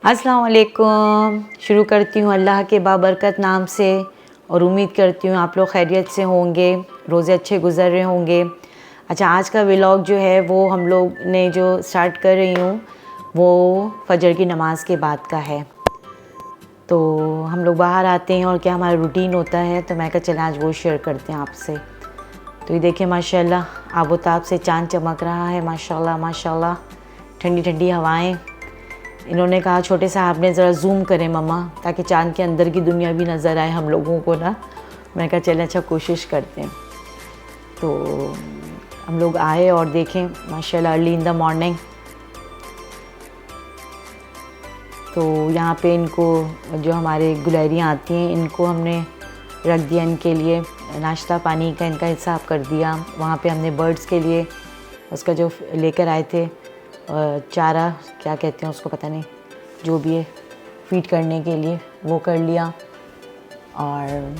अस्सलाम वालेकुम। शुरू करती हूँ अल्लाह के बाबरकत नाम से और उम्मीद करती हूँ आप लोग खैरियत से होंगे, रोज़े अच्छे गुज़र रहे होंगे। अच्छा, आज का व्लॉग जो है वो हम लोग ने जो स्टार्ट कर रही हूँ वो फजर की नमाज़ के बाद का है। तो हम लोग बाहर आते हैं और क्या हमारा रूटीन होता है, तो मैं कहा चला आज वो शेयर करते हैं आपसे। तो ये देखिए माशाल्लाह आबोताब से चाँद चमक रहा है, माशाल्लाह माशाल्लाह। ठंडी ठंडी हवाएं। इन्होंने कहा छोटे साहब ने ज़रा जूम करें मम्मा, ताकि चाँद के अंदर की दुनिया भी नज़र आए हम लोगों को ना। मैं कहा चलें अच्छा कोशिश करते हैं। तो हम लोग आए और देखें माशाल्लाह अर्ली इन द मॉर्निंग। तो यहाँ पे इनको जो हमारे गुलहरियाँ आती हैं इनको हमने रख दिया, इनके लिए नाश्ता पानी का इनका हिसाब कर दिया। वहाँ पे हमने बर्ड्स के लिए उसका जो लेकर आए थे चारा, क्या कहते हैं उसको पता नहीं, जो भी है फीड करने के लिए वो कर लिया। और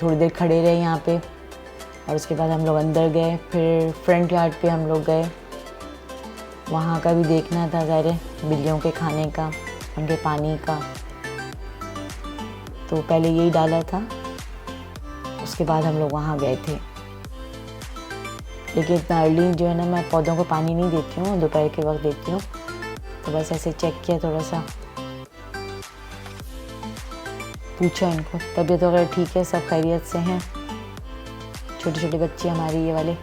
थोड़ी देर खड़े रहे यहाँ पे और उसके बाद हम लोग अंदर गए। फिर फ्रंट यार्ड पे हम लोग गए, वहाँ का भी देखना था ज़ाहिर है, बिल्लियों के खाने का, उनके पानी का। तो पहले यही डाला था, उसके बाद हम लोग वहाँ गए थे। लेकिन इतना अर्ली जो है ना, मैं पौधों को पानी नहीं देती हूँ, दोपहर के वक्त देती हूँ। तो बस ऐसे चेक किया, थोड़ा सा पूछा इनको, तबीयत वगैरह ठीक है, सब खैरियत से हैं। छोटे छोटे बच्चे हमारे ये वाले।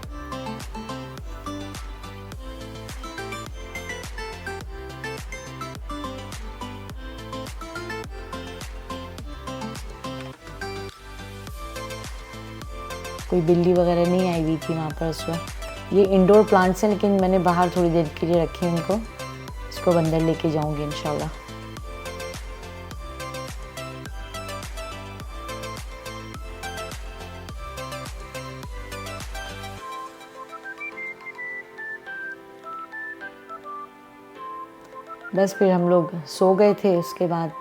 कोई बिल्ली वगैरह नहीं आई हुई थी वहाँ पर उस वक्त। ये इंडोर प्लांट्स हैं, लेकिन मैंने बाहर थोड़ी देर के लिए रखे हैं इनको। इसको अंदर लेके जाऊँगी इंशाल्लाह। बस फिर हम लोग सो गए थे। उसके बाद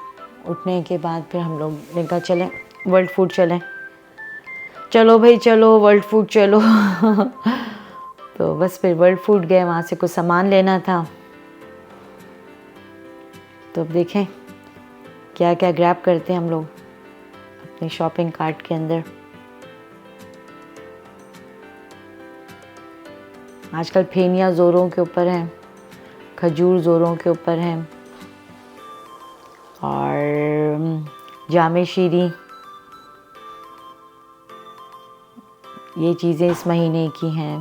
उठने के बाद फिर हम लोग ने कहा चलें वर्ल्ड फूड चलें। चलो भाई चलो वर्ल्ड फूड चलो। तो बस फिर वर्ल्ड फूड गए, वहाँ से कुछ सामान लेना था। तो अब देखें क्या क्या ग्रैब करते हैं हम लोग अपने शॉपिंग कार्ट के अंदर। आजकल फेनिया ज़ोरों के ऊपर हैं, खजूर ज़ोरों के ऊपर हैं, और जामे शीरी, ये चीज़ें इस महीने की हैं,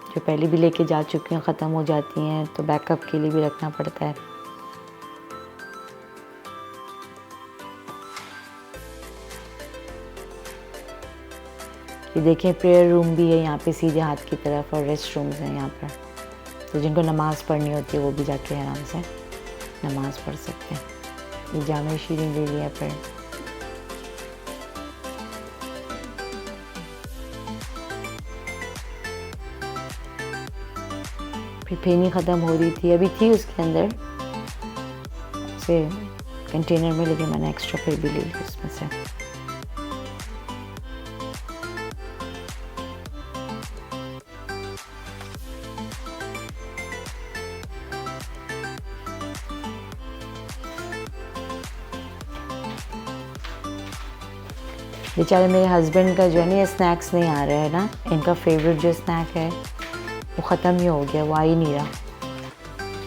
जो पहले भी लेके जा चुकी हैं, ख़त्म हो जाती हैं तो बैकअप के लिए भी रखना पड़ता है। ये देखें प्रेयर रूम भी है यहाँ पे सीधे हाथ की तरफ, और रेस्ट रूम्स हैं यहाँ पर। तो जिनको नमाज़ पढ़नी होती है वो भी जाके आराम से नमाज़ पढ़ सकते हैं। ये जामे शीरी ले लिया। फिर फेनी ख़त्म हो रही थी, अभी थी उसके अंदर से कंटेनर में, लेकिन मैंने एक्स्ट्रा फिर भी ले ली उसमें से। बेचारे मेरे हस्बैंड का जो है ना, ये स्नैक्स नहीं आ रहा है ना, इनका फेवरेट जो स्नैक है वो ख़त्म ही हो गया, वो आ ही नहीं रहा।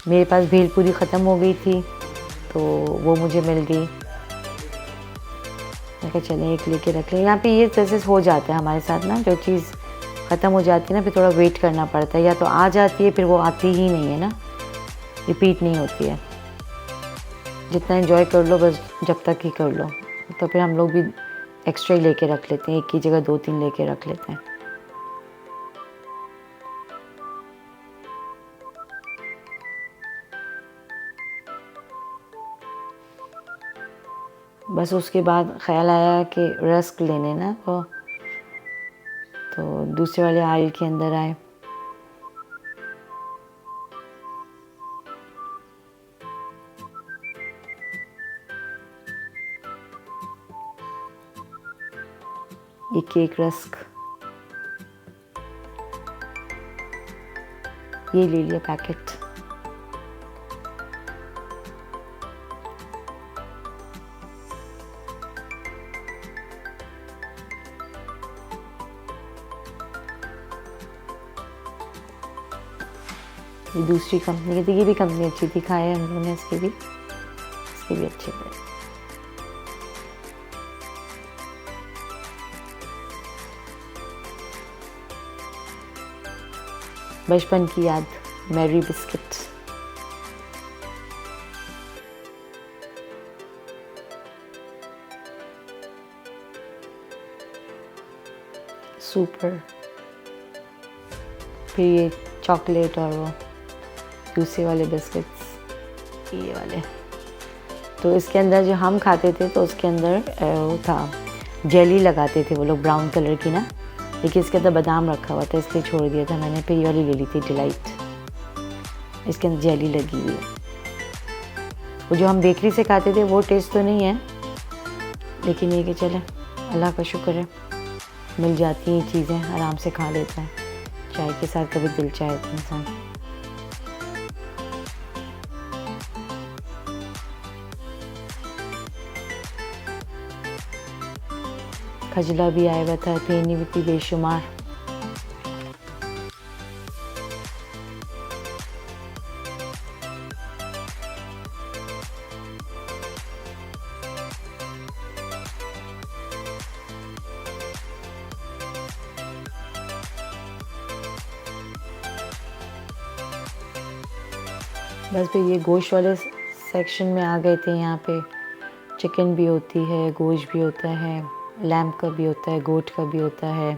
मेरे पास भेलपूरी ख़त्म हो गई थी तो वो मुझे मिल गई। मैं कहा चलें एक लेके रख लें। यहाँ पे ये प्रोसेस हो जाता है हमारे साथ ना, जो चीज़ ख़त्म हो जाती है ना फिर थोड़ा वेट करना पड़ता है, या तो आ जाती है फिर वो आती ही नहीं है ना, रिपीट नहीं होती है। जितना एंजॉय कर लो बस जब तक ही कर लो। तो फिर हम लोग भी एक्स्ट्रा ही लेके रख लेते हैं, एक की जगह 2-3 लेके रख लेते हैं। बस उसके बाद ख्याल आया कि रस्क लेने ना वो, तो दूसरे वाले आयल के अंदर आए। ये केक रस्क ये ले लिया पैकेट। ये दूसरी कंपनी की थी, ये भी कंपनी अच्छी थी, खाए हम लोगों ने इसके भी अच्छे थे। बचपन की याद, मैरी बिस्किट। सुपर। फिर ये चॉकलेट और वो दूसरे वाले बिस्किट्स, ये वाले। तो इसके अंदर जो हम खाते थे तो उसके अंदर वो था, जेली लगाते थे वो लोग ब्राउन कलर की ना, लेकिन इसके अंदर बादाम रखा हुआ था इसलिए छोड़ दिया था मैंने। फिर ये वाली ले ली थी डिलाइट, इसके अंदर जेली लगी हुई है। वो जो हम बेकरी से खाते थे वो टेस्ट तो नहीं है, लेकिन ये कि चले अल्लाह का शुक्र है मिल जाती हैं चीज़ें, आराम से खा लेता है। चाय के साथ कभी दिल चाहे तो इंसान। खजला भी आया हुआ था, फेनी भी थी बेशुमार। बस फिर ये गोश्त वाले सेक्शन में आ गए थे। यहाँ पे चिकन भी होती है, गोश्त भी होता है, लैम्प का भी होता है, गोट का भी होता है,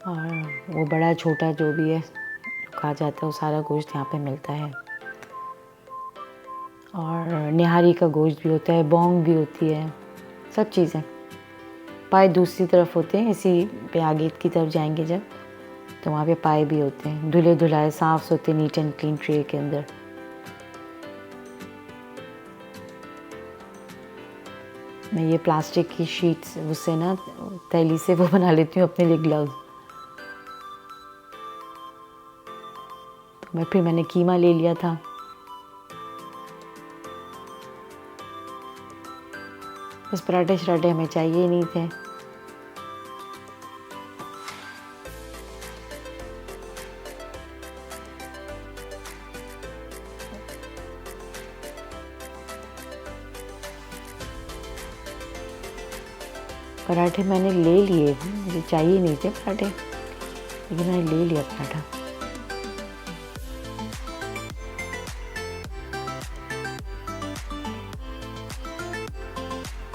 और वो बड़ा छोटा जो भी है कहा जाता है वो सारा गोश्त यहाँ पे मिलता है। और निहारी का गोश्त भी होता है, बोंग भी होती है, सब चीज़ें। पाए दूसरी तरफ होते हैं, इसी पे आगे की तरफ जाएंगे जब तो वहाँ पे पाए भी होते हैं, धुले धुलाए साफ होते, नीट एंड क्लीन ट्रे के अंदर। मैं ये प्लास्टिक की शीट्स उससे ना तैली से वो बना लेती हूँ अपने लिए ग्लव्स। तो फिर मैंने कीमा ले लिया था। बस पराठे शराठे हमें चाहिए ही नहीं थे। पराठे मैंने ले लिए, मुझे चाहिए नहीं थे पराठे, लेकिन मैंने ले लिया पराठा।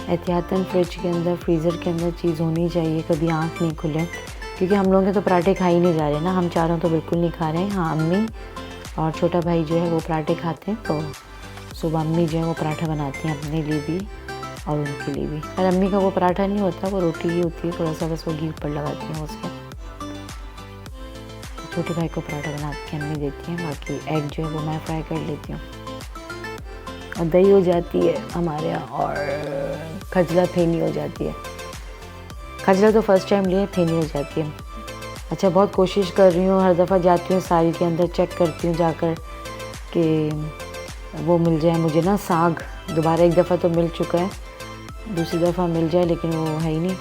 एहतियातन फ्रिज के अंदर, फ्रीज़र के अंदर चीज़ होनी चाहिए, कभी आँख नहीं खुले, क्योंकि हम लोग के तो पराठे खा ही नहीं जा रहे ना, हम चारों तो बिल्कुल नहीं खा रहे हैं। हाँ, अम्मी और छोटा भाई जो है वो पराठे खाते हैं, तो सुबह अम्मी जो है वो पराठा बनाती हैं अपने लिए भी और उनके लिए भी। और अम्मी का वो पराठा नहीं होता, वो रोटी ही होती है, थोड़ा सा बस वो घी ऊपर लगाती हैं उसके। तो छोटे भाई को पराठा बना के अम्मी देती हैं, बाकी एग जो है वो मैं फ्राई कर लेती हूँ। और दही हो जाती है हमारे यहाँ, और खजला फेनी हो जाती है। खजला तो फर्स्ट टाइम लिए, फेनी हो जाती है। अच्छा, बहुत कोशिश कर रही हूँ, हर दफ़ा जाती हूँ साड़ी के अंदर चेक करती हूँ जाकर कि वो मिल जाए मुझे ना साग। दोबारा एक दफ़ा तो मिल चुका है, दूसरी दफ़ा मिल जाए, लेकिन वो है ही नहीं।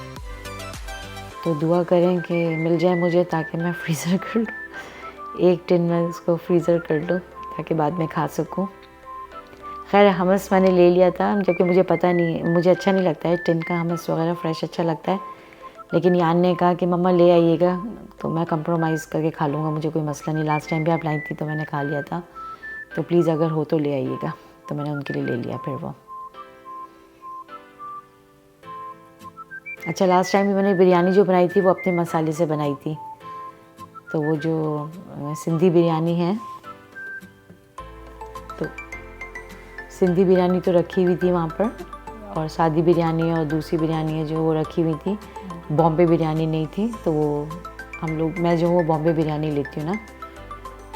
तो दुआ करें कि मिल जाए मुझे, ताकि मैं फ्रीज़र कर लूँ, एक टिन में उसको फ्रीज़र कर लूँ ताकि बाद में खा सकूँ। खैर, हमस मैंने ले लिया था, जबकि मुझे पता नहीं, मुझे अच्छा नहीं लगता है टिन का हमस वगैरह, फ्रेश अच्छा लगता है। लेकिन यान ने कहा कि मम्मा ले आइएगा, तो मैं कंप्रोमाइज़ करके खा लूँगा, मुझे कोई मसला नहीं। लास्ट टाइम भी आप लाई थी तो मैंने खा लिया था, तो प्लीज़ अगर हो तो ले आइएगा। तो मैंने उनके लिए ले लिया फिर वो। अच्छा, लास्ट टाइम भी मैंने बिरयानी जो बनाई थी वो अपने मसाले से बनाई थी। तो वो जो सिंधी बिरयानी है, तो सिंधी बिरयानी तो रखी हुई थी वहाँ पर, और सादी बिरयानी है और दूसरी बिरयानी है जो वो रखी हुई थी। बॉम्बे बिरयानी नहीं थी, तो वो हम लोग, मैं जो वो बॉम्बे बिरयानी लेती हूँ ना,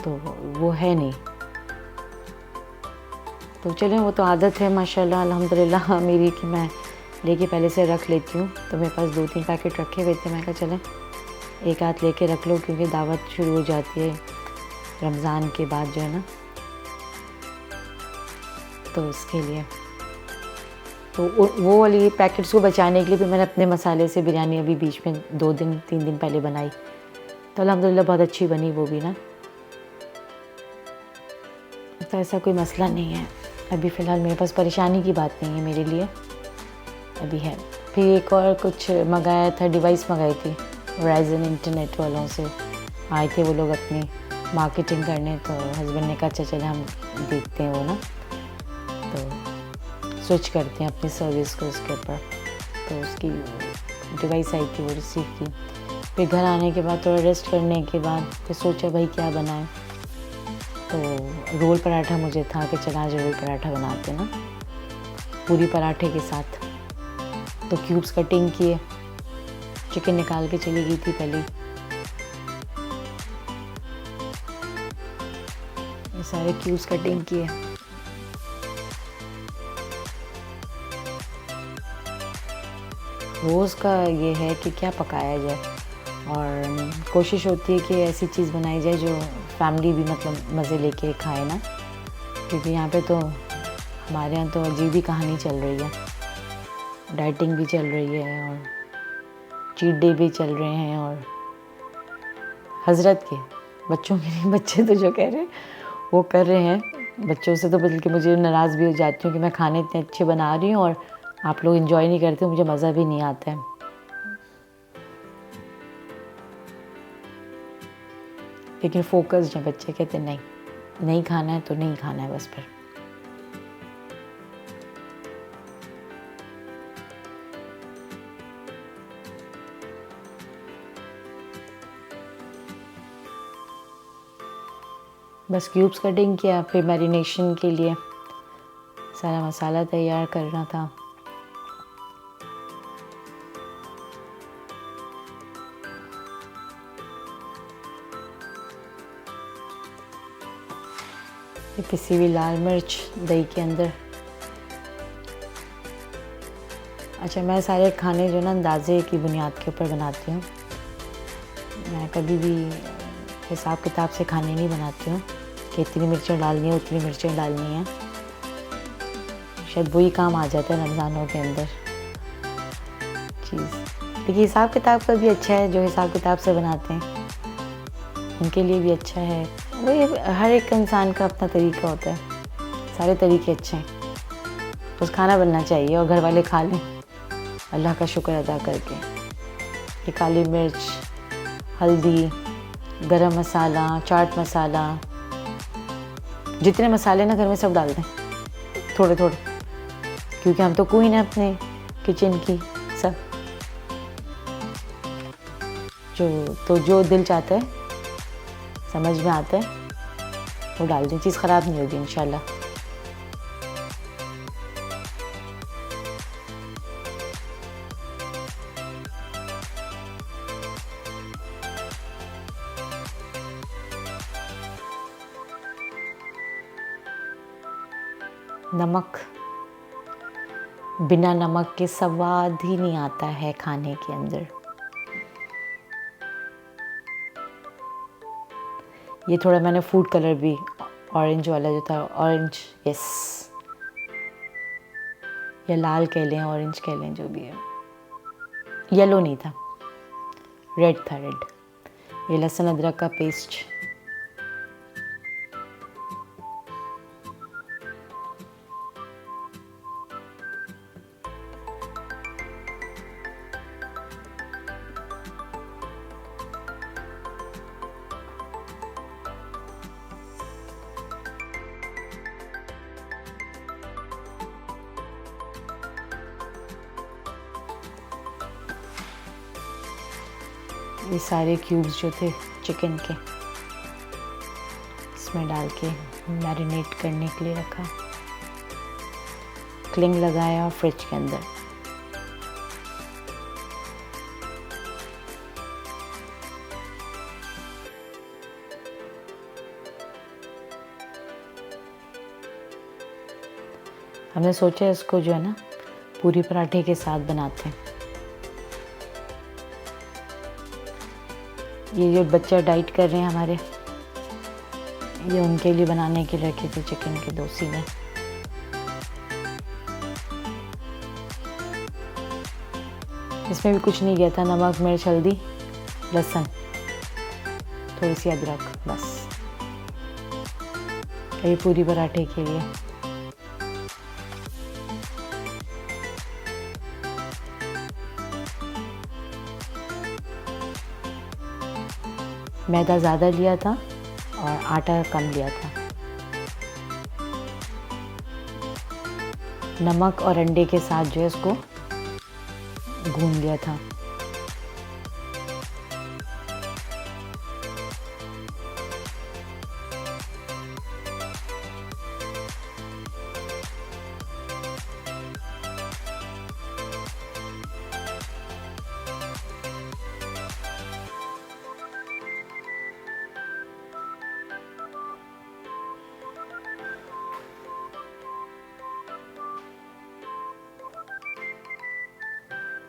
तो वो है नहीं। तो चलें, वो तो आदत है माशाल्लाह अल्हम्दुलिल्लाह मेरी कि मैं लेके पहले से रख लेती हूँ। तो मेरे पास 2-3 पैकेट रखे हुए थे, मैं कहा चलें एक आध लेके रख लो, क्योंकि दावत शुरू हो जाती है रमज़ान के बाद जो है ना, तो उसके लिए। तो वो वाली पैकेट्स को बचाने के लिए भी मैंने अपने मसाले से बिरयानी अभी बीच में 2-3 दिन पहले बनाई, तो अल्हम्दुलिल्लाह बहुत अच्छी बनी वो भी ना। का ऐसा कोई मसला नहीं है अभी फ़िलहाल, मेरे पास परेशानी की बात नहीं है मेरे लिए अभी है। फिर एक और कुछ मंगाया था, डिवाइस मंगाई थी वेराइजन इंटरनेट वालों से, आए थे वो लोग अपनी मार्केटिंग करने, तो हस्बैंड ने कहा अच्छा चले हम देखते हैं वो ना, तो स्विच करते हैं अपनी सर्विस को उसके ऊपर। तो उसकी डिवाइस आई थी, वो रिसीव की। फिर घर आने के बाद थोड़ा रेस्ट करने के बाद फिर सोचा भाई क्या बनाएं, तो रोल पराठा मुझे था कि चला आज रोल पराठा बनाते हैं ना पूरी पराठे के साथ। तो क्यूब्स कटिंग किए, चिकन निकाल के चली गई थी पहले, ये सारे क्यूब्स कटिंग किए। रोज़ का ये है कि क्या पकाया जाए, और कोशिश होती है कि ऐसी चीज़ बनाई जाए जो फैमिली भी मतलब मज़े लेके खाए ना, क्योंकि यहाँ पे तो हमारे यहाँ तो अजीब ही कहानी चल रही है, डाइटिंग भी चल रही है और चीट डे भी चल रहे हैं, और हजरत के बच्चों के लिए बच्चे तो जो कह रहे हैं वो कर रहे हैं। बच्चों से तो बल्कि मुझे नाराज़ भी हो जाती हूँ कि मैं खाने इतने अच्छे बना रही हूँ और आप लोग एंजॉय नहीं करते, मुझे मज़ा भी नहीं आता है। लेकिन फोकस्ड हैं बच्चे, कहते नहीं नहीं खाना है तो नहीं खाना है बस। फिर बस क्यूब्स कटिंग किया, फिर मैरिनेशन के लिए सारा मसाला तैयार करना था। ये पिसी हुई लाल मिर्च दही के अंदर। अच्छा, मैं सारे खाने जो ना अंदाजे की बुनियाद के ऊपर बनाती हूँ, मैं कभी भी हिसाब किताब से खाने नहीं बनाती हूँ कि इतनी मिर्चें डालनी है उतनी मिर्चें डालनी है। शायद वही काम आ जाता है रमज़ानों के अंदर चीज़। लेकिन हिसाब किताब का भी अच्छा है, जो हिसाब किताब से बनाते हैं उनके लिए भी अच्छा है। वही हर एक इंसान का अपना तरीका होता है, सारे तरीके अच्छे हैं, बस खाना बनना चाहिए और घर वाले खा लें अल्लाह का शुक्र अदा करके। ये काली मिर्च, हल्दी, गरम मसाला, चाट मसाला, जितने मसाले ना घर में सब डाल दें थोड़े थोड़े, क्योंकि हम तो क्वीन है अपने किचन की। सब जो दिल चाहता है, समझ में आता है वो डाल दें, चीज़ ख़राब नहीं होगी इंशाल्लाह। नमक, बिना नमक के स्वाद ही नहीं आता है खाने के अंदर। ये थोड़ा मैंने फूड कलर भी ऑरेंज वाला जो था, ऑरेंज, यस, या लाल कह लें, ऑरेंज कह लें, जो भी है, येलो नहीं था, रेड था, रेड। ये लहसुन अदरक का पेस्ट, ये सारे क्यूब्स जो थे चिकन के इसमें डाल के मैरिनेट करने के लिए रखा, क्लिंग लगाया और फ्रिज के अंदर। हमने सोचा इसको जो है ना पूरी पराठे के साथ बनाते हैं। ये जो बच्चा डाइट कर रहे हैं हमारे, ये उनके लिए बनाने के लिए रखे थे चिकन के 2 सीने। इसमें भी कुछ नहीं गया था, नमक, मिर्च, हल्दी, लहसुन, थोड़ी सी अदरक, बस ये पूरी पराठे के लिए। मैदा ज़्यादा लिया था और आटा कम लिया था। नमक और अंडे के साथ जो है इसको गूंद लिया था।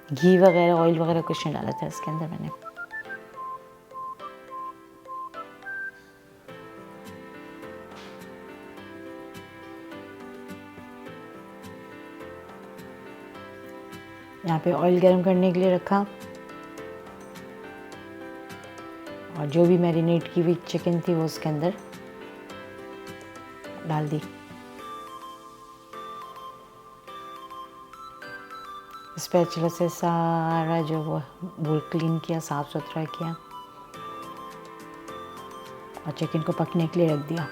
घी वगैरह ऑयल वगैरह कुछ नहीं डाला था इसके अंदर मैंने। यहाँ पे ऑयल गरम करने के लिए रखा और जो भी मैरिनेट की हुई चिकन थी वो उसके अंदर डाल दी। स्पैचुला से सारा जो वो बोल क्लीन किया, साफ़ सुथरा किया और चिकन को पकने के लिए रख दिया।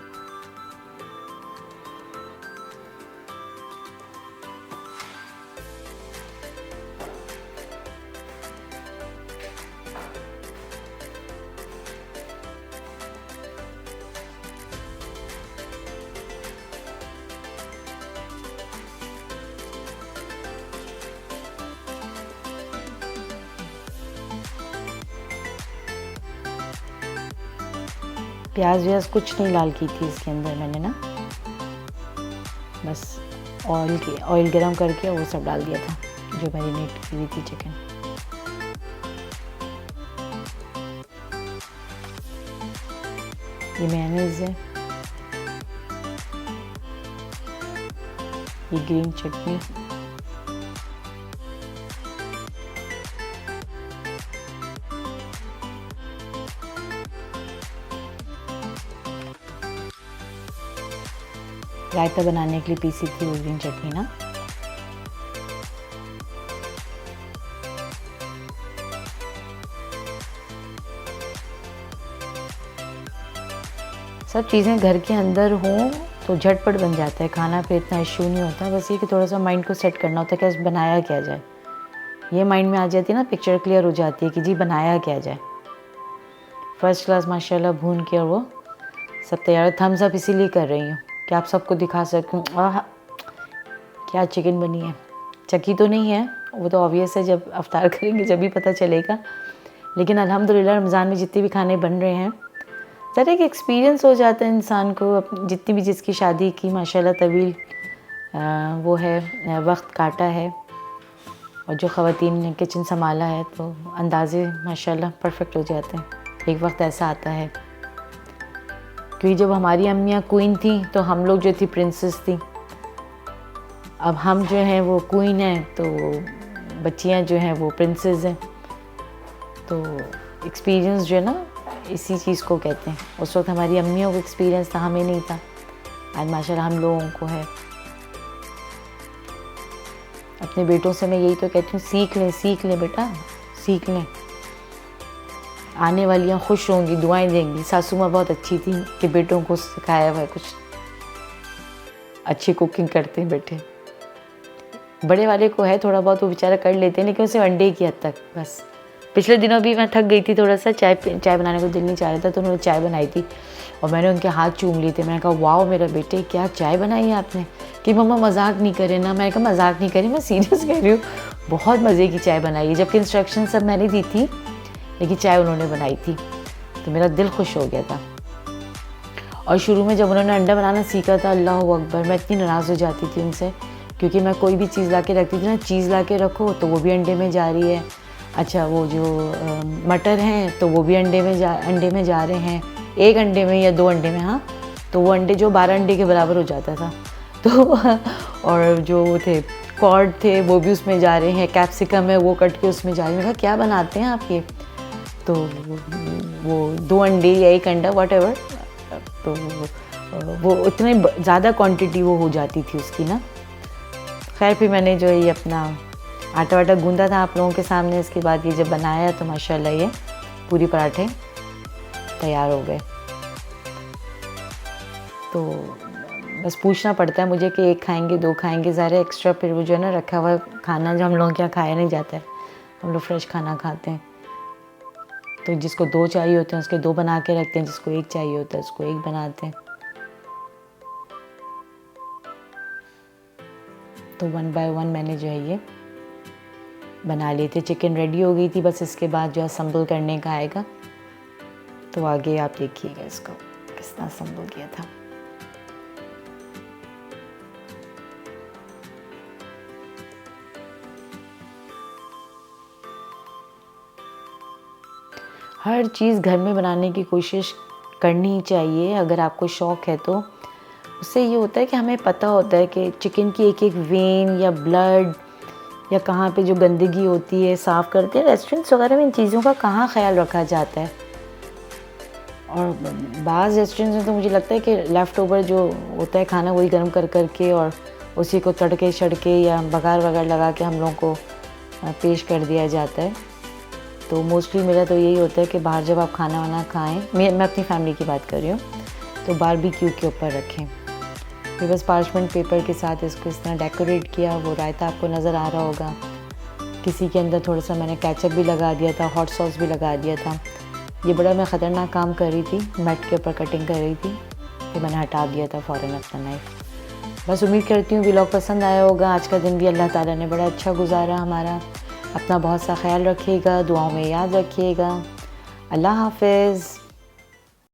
प्याज व्याज कुछ नहीं लाल की थी इसके अंदर मैंने ना, बस ऑयल गरम करके वो सब डाल दिया था जो मैरिनेट की हुई थी चिकन। ये मेयोनीज है, ये ग्रीन चटनी, रायता बनाने के लिए पीसी थी वो ग्रीन चटनी ना। सब चीज़ें घर के अंदर हों तो झटपट बन जाता है खाना, फिर इतना इशू नहीं होता। बस ये कि थोड़ा सा माइंड को सेट करना होता है कि बनाया क्या जाए। ये माइंड में आ जाती है ना, पिक्चर क्लियर हो जाती है कि जी बनाया क्या जाए। फर्स्ट क्लास माशाल्लाह भून के और वो सब तैयार। थम्स अप इसीलिए कर रही हूँ कि आप सबको दिखा सकूँ क्या चिकन बनी है। चखी तो नहीं है, वो तो ऑब्वियस है, जब अफ्तार करेंगे जब भी पता चलेगा। लेकिन अल्हम्दुलिल्लाह रमज़ान में जितने भी खाने बन रहे हैं ज़रा एक एक्सपीरियंस हो जाता है इंसान को। जितनी भी जिसकी शादी की माशाल्लाह तवील वो है वक्त काटा है और जो ख़वातीन ने किचन संभाला है तो अंदाज़े माशाल्लाह परफेक्ट हो जाते हैं। एक वक्त ऐसा आता है क्योंकि जब हमारी अम्मियाँ क्वीन थी तो हम लोग जो थी प्रिंसेस थी। अब हम जो हैं वो क्वीन हैं तो बच्चियाँ जो हैं वो प्रिंसेस हैं। तो एक्सपीरियंस जो है ना इसी चीज़ को कहते हैं। उस वक्त हमारी अम्मियों को एक्सपीरियंस था, हमें नहीं था। आज माशाल्लाह हम लोगों को है। अपने बेटों से मैं यही तो कहती हूँ, सीख लें बेटा, सीख लें। आने वालियाँ खुश होंगी, दुआएं देंगी। सासू माँ बहुत अच्छी थी कि बेटों को सिखाया हुआ है, कुछ अच्छी कुकिंग करते हैं बेटे। बड़े वाले को है थोड़ा बहुत, वो बेचारा कर लेते हैं, लेकिन उसे वनडे की हद तक बस। पिछले दिनों भी मैं थक गई थी थोड़ा सा, चाय बनाने को दिल नहीं चाह रहा था तो उन्होंने चाय बनाई थी और मैंने उनके हाथ चूम लिए थे। मैंने कहा वाओ मेरा बेटे क्या चाय बनाई है आपने। कि मम्मा मजाक नहीं करे ना। मैंने कहा मजाक नहीं करी, मैं सीरियस कह रही हूँ, बहुत मज़े की चाय बनाई है। जबकि इंस्ट्रक्शन सब मैंने दी थी लेकिन चाय उन्होंने बनाई थी तो मेरा दिल खुश हो गया था। और शुरू में जब उन्होंने अंडा बनाना सीखा था, अल्लाह अकबर, मैं इतनी नाराज़ हो जाती थी उनसे क्योंकि मैं कोई भी चीज़ ला के रखती थी ना, चीज़ ला के रखो तो वो भी अंडे में जा रही है। अच्छा वो जो मटर हैं तो वो भी अंडे में जा रहे हैं, एक अंडे में या दो अंडे में, हाँ तो वो अंडे जो 12 अंडे के बराबर हो जाता था। तो और जो वो थे कॉर्ड थे वो भी उसमें जा रहे हैं, कैप्सिकम है वो कट के उसमें जा रहे हैं। मैं कहा क्या बनाते हैं आप ये? तो वो 2 अंडे या 1 अंडा वट एवर। तो वो उतने ज़्यादा क्वांटिटी वो हो जाती थी उसकी ना। खैर फिर मैंने जो ये अपना आटा वाटा गूंदा था आप लोगों के सामने, इसके बाद ये जब बनाया तो माशाल्लाह ये पूरी पराठे तैयार हो गए। तो बस पूछना पड़ता है मुझे कि एक खाएंगे, दो खाएंगे, ज़्यादा एक्स्ट्रा फिर वो जो है ना रखा हुआ खाना जो हम लोगों के यहाँ खाया नहीं जाता है, हम लोग फ्रेश खाना खाते हैं। तो जिसको दो चाहिए होते हैं उसके दो बना के रखते हैं, जिसको एक चाहिए होता है उसको एक बनाते हैं। तो 1 बाय 1 मैंने जो है ये बना लिए थे। चिकन रेडी हो गई थी, बस इसके बाद जो असम्बल करने का आएगा। तो आगे आप देखिएगा इसको किस तरह असम्बल किया था। हर चीज़ घर में बनाने की कोशिश करनी चाहिए अगर आपको शौक़ है तो। उससे ये होता है कि हमें पता होता है कि चिकन की एक एक वेन या ब्लड या कहाँ पे जो गंदगी होती है साफ़ करते हैं। रेस्टोरेंट्स वगैरह में इन चीज़ों का कहाँ ख्याल रखा जाता है। और बाज़ रेस्टोरेंट्स में तो मुझे लगता है कि लेफ़्ट ओवर जो होता है खाना वही गर्म कर के और उसी को तड़के छड़के या बघार वगैरह लगा के हम लोगों को पेश कर दिया जाता है। तो मोस्टली मेरा तो यही होता है कि बाहर जब आप खाना वाना खाएँ, मैं अपनी फैमिली की बात कर रही हूँ, तो बारबेक्यू के ऊपर रखें। फिर बस पार्चमेंट पेपर के साथ इसको इस तरह डेकोरेट किया। वो रायता आपको नज़र आ रहा होगा, किसी के अंदर थोड़ा सा मैंने केचप भी लगा दिया था, हॉट सॉस भी लगा दिया था। ये बड़ा मैं ख़तरनाक काम कर रही थी, मैट के ऊपर कटिंग कर रही थी, फिर मैंने हटा दिया था फ़ौरन अपना नाइफ़। बस उम्मीद करती हूँ व्लॉग पसंद आया होगा। आज का दिन भी अल्लाह ताला ने बड़ा अच्छा गुजारा हमारा। अपना बहुत सा ख्याल रखिएगा, दुआओं में याद रखिएगा। अल्लाह हाफ़िज़।